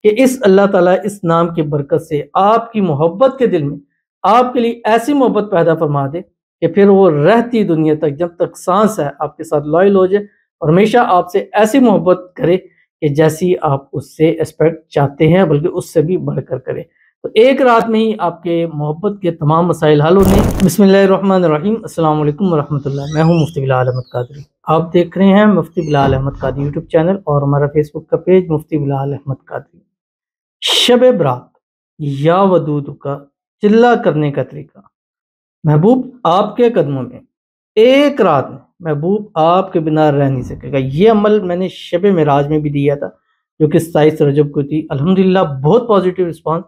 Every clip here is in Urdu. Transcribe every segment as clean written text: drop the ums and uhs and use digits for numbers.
کہ اس اللہ تعالیٰ اس نام کی برکت سے آپ کی محبت کے دل میں آپ کے لیے ایسی محبت پیدا فرما دے کہ پھر وہ رہتی دنیا تک جب تک سانس ہے آپ کے ساتھ لائل ہو جائے اور ہمیشہ آپ سے ایسی محبت کرے کہ جیسی آپ اس سے ایکسپیکٹ چاہتے ہیں بلکہ اس سے بھی بڑھ کر کرے۔ تو ایک رات میں ہی آپ کے محبت کے تمام مسائل حل ہونے۔ بسم اللہ الرحمن الرحیم۔ السلام علیکم ورحمۃ اللہ۔ میں ہوں مفتی بلال احمد قادری، آپ دیکھ رہے ہیں مفتی بلال احمد قادری یوٹیوب چینل اور ہمارا فیس بک کا پیج مفتی بلال احمد قادری۔ شب برات یا ودود کا چلا کرنے کا طریقہ۔ محبوب آپ کے قدموں میں ایک رات میں محبوب آپ کے بنا رہ نہیں سکے گا۔ یہ عمل میں نے شب معراج میں بھی دیا تھا جو کہ 27 رجب کو تھی۔ الحمدللہ بہت پازیٹیو رسپانس،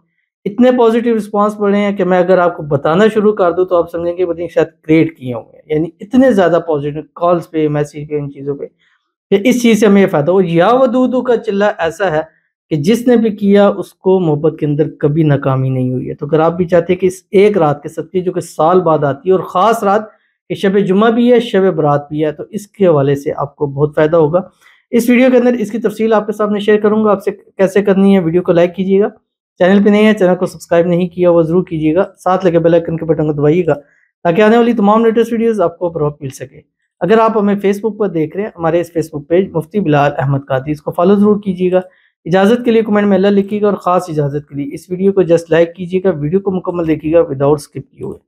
اتنے پازیٹیو رسپانس پڑے ہیں کہ میں اگر آپ کو بتانا شروع کر دوں تو آپ سمجھیں گے پتہ نہیں شاید کریٹ کیے ہوں گے، یعنی اتنے زیادہ پازیٹیو کالز پہ، میسیج پہ، ان چیزوں پہ کہ اس چیز سے ہمیں یہ فائدہ ہو۔ یا ودود کا چلا ایسا ہے کہ جس نے بھی کیا اس کو محبت کے اندر کبھی ناکامی نہیں ہوئی ہے۔ تو اگر آپ بھی چاہتے ہیں کہ اس ایک رات کے صدقے جو کہ سال بعد آتی ہے اور خاص رات کہ شب جمعہ بھی ہے، شب برات بھی ہے، تو اس کے حوالے سے آپ کو بہت فائدہ ہوگا۔ اس ویڈیو کے اندر اس کی تفصیل آپ کے سامنے شیئر کروں گا، آپ سے کیسے کرنی ہے۔ ویڈیو کو لائک کیجیے گا، چینل پہ نہیں ہے چینل کو سبسکرائب نہیں کیا وہ ضرور کیجیے گا، ساتھ لگے بیل آئیکن کے بٹن کو دبائیے گا تاکہ آنے والی تمام لیٹسٹ ویڈیوز آپ کو بروقت مل سکے۔ اگر آپ ہمیں فیس بک پر دیکھ رہے ہیں، ہمارے اس فیس بک پیج مفتی بلال احمد قادری، اس کو فالو ضرور کیجیے گا۔ اجازت کے لیے کمنٹ میں اللہ لکھیے گا اور خاص اجازت کے لیے اس ویڈیو کو جسٹ لائک کیجیے گا، ویڈیو کو مکمل دیکھیے گا وداؤٹ اسکپ کیے ہوئے۔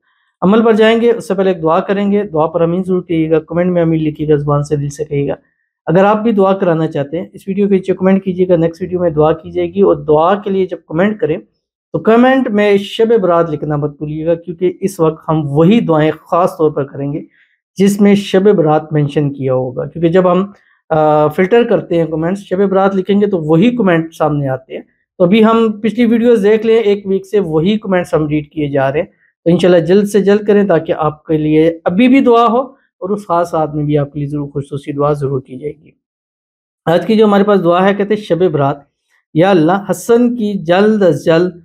عمل پر جائیں گے اس سے پہلے ایک دعا کریں گے، دعا پر امین ضرور کیجیے گا، کمنٹ میں امین لکھیے گا، زبان سے دل سے کہیے گا۔ اگر آپ بھی دعا کرانا چاہتے ہیں اس ویڈیو کے نیچے کمنٹ کیجیے گا، نیکسٹ ویڈیو میں دعا کی جائے گی۔ اور دعا کے لیے جب کمنٹ کریں تو کمنٹ میں شب برات لکھنا مت بھولیے گا، کیونکہ اس وقت ہم وہی دعائیں خاص طور پر کریں گے جس میں شب برات مینشن کیا ہوگا، کیونکہ جب ہم فلٹر کرتے ہیں کمنٹس شب برات لکھیں گے تو وہی کمنٹ سامنے آتے ہیں۔ تو ابھی ہم پچھلی ویڈیوز دیکھ لیں، ایک ویک سے وہی کمنٹس ہم ریڈ کیے جا رہے ہیں، تو انشاءاللہ جلد سے جلد کریں تاکہ آپ کے لیے ابھی بھی دعا ہو اور اس خاص رات میں بھی آپ کے لیے ضرور خصوصی دعا ضرور کی جائے گی۔ آج کی جو ہمارے پاس دعا ہے کہتے ہیں شب برات، یا اللہ حسن کی جلد از جلد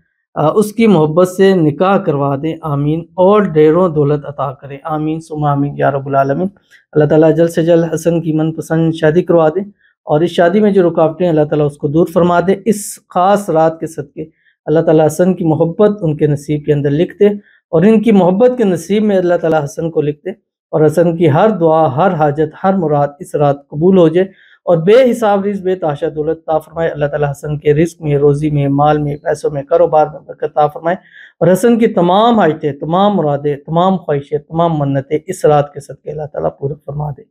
اس کی محبت سے نکاح کروا دیں، آمین، اور ڈھیروں دولت عطا کریں، آمین ثم آمین یا رب العالمین۔ اللہ تعالیٰ جلد سے جلد حسن کی من پسند شادی کروا دیں اور اس شادی میں جو رکاوٹیں اللہ تعالیٰ اس کو دور فرما دے۔ اس خاص رات کے صدقے اللہ تعالیٰ حسن کی محبت ان کے نصیب کے اندر لکھ دے اور ان کی محبت کے نصیب میں اللہ تعالیٰ حسن کو لکھ دے اور حسن کی ہر دعا، ہر حاجت، ہر مراد اس رات قبول ہو جائے اور بے حساب رزق، بے تحاشا دولت عطا فرمائے۔ اللہ تعالیٰ حسن کے رزق میں، روزی میں، مال میں، پیسوں میں، کاروبار میں برکت عطا فرمائے اور حسن کی تمام حاجتیں، تمام مرادیں، تمام خواہشیں، تمام منتیں اس رات کے صدقے اللہ تعالیٰ پورا فرما دے،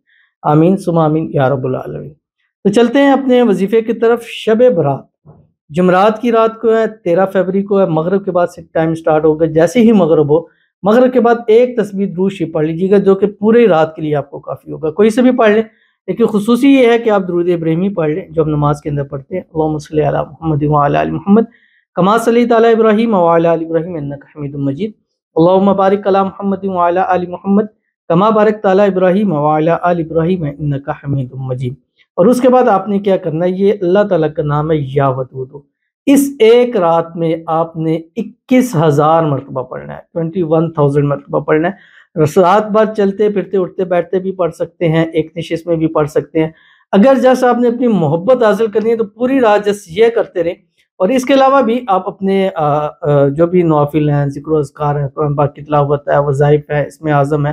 آمین ثم آمین یا رب العالمین۔ تو چلتے ہیں اپنے وظیفے کی طرف۔ شب برات جمعرات کی رات کو ہے، 13 فروری کو ہے، مغرب کے بعد سے ٹائم سٹارٹ ہوگا۔ جیسے ہی مغرب ہو، مغرب کے بعد ایک تسبیح درود شریف پڑھ لیجیے گا جو کہ پورے رات کے لیے آپ کو کافی ہوگا، کوئی سے بھی پڑھ لیں، لیکن خصوصی یہ ہے کہ آپ درود ابراہیمی پڑھ لیں جو ہم نماز کے اندر پڑھتے ہیں، اللہم صلی علی محمد وعلی آل محمد کما صلیت علی ابراہیم وعلی آل ابراہیم انک حمید مجید، اللہم بارک علی محمد وعلی آل محمد کما بارکت علی ابراہیم وعلی آل ابراہیم انک حمید مجید۔ اور اس کے بعد آپ نے کیا کرنا ہے، یہ اللہ تعالیٰ کا نام ہے یا ودود، اس ایک رات میں آپ نے 21,000 مرتبہ پڑھنا ہے، 21,000 مرتبہ پڑھنا ہے۔ رات بھر چلتے پھرتے اٹھتے بیٹھتے بھی پڑھ سکتے ہیں، ایک نشست میں بھی پڑھ سکتے ہیں۔ اگر جیسا آپ نے اپنی محبت حاصل کرنی ہے تو پوری رات جیسے یہ کرتے رہیں، اور اس کے علاوہ بھی آپ اپنے جو بھی نوافل ہیں، ذکر و اذکار ہے، قرآن پاک کی تلاوت ہے، وظائف ہے، اسم اعظم ہے،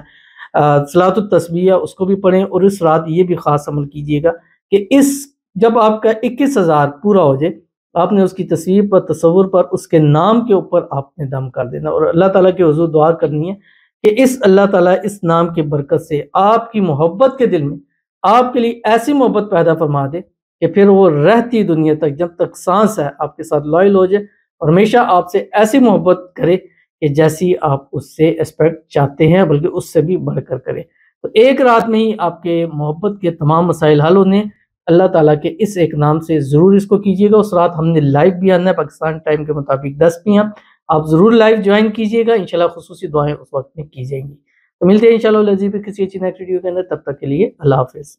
صلاۃ التسبیح ہے، اس کو بھی پڑھیں۔ اور اس رات یہ بھی خاص عمل کیجیے گا کہ جب آپ کا 21,000 پورا ہو جائے، آپ نے اس کی تصویر پر، تصور پر، اس کے نام کے اوپر آپ نے دم کر دینا اور اللہ تعالیٰ کے حضور دعا کرنی ہے کہ اس اللہ تعالیٰ اس نام کی برکت سے آپ کی محبت کے دل میں آپ کے لیے ایسی محبت پیدا فرما دے کہ پھر وہ رہتی دنیا تک جب تک سانس ہے آپ کے ساتھ لائل ہو جائے اور ہمیشہ آپ سے ایسی محبت کرے کہ جیسی آپ اس سے ایکسپیکٹ چاہتے ہیں بلکہ اس سے بھی بڑھ کر کرے۔ تو ایک رات میں ہی آپ کے محبت کے تمام مسائل حل ہونے۔ اللہ تعالیٰ کے اس ایک نام سے ضرور اس کو کیجیے گا۔ اس رات ہم نے لائیو بھی آنا ہے، پاکستان ٹائم کے مطابق 10 PM، آپ ضرور لائیو جوائن کیجیے گا، انشاءاللہ خصوصی دعائیں اس وقت میں کی جائیں گی۔ تو ملتے ہیں انشاءاللہ کسی اچھی نیکسٹ ویڈیو کے اندر، تب تک کے لیے اللہ حافظ۔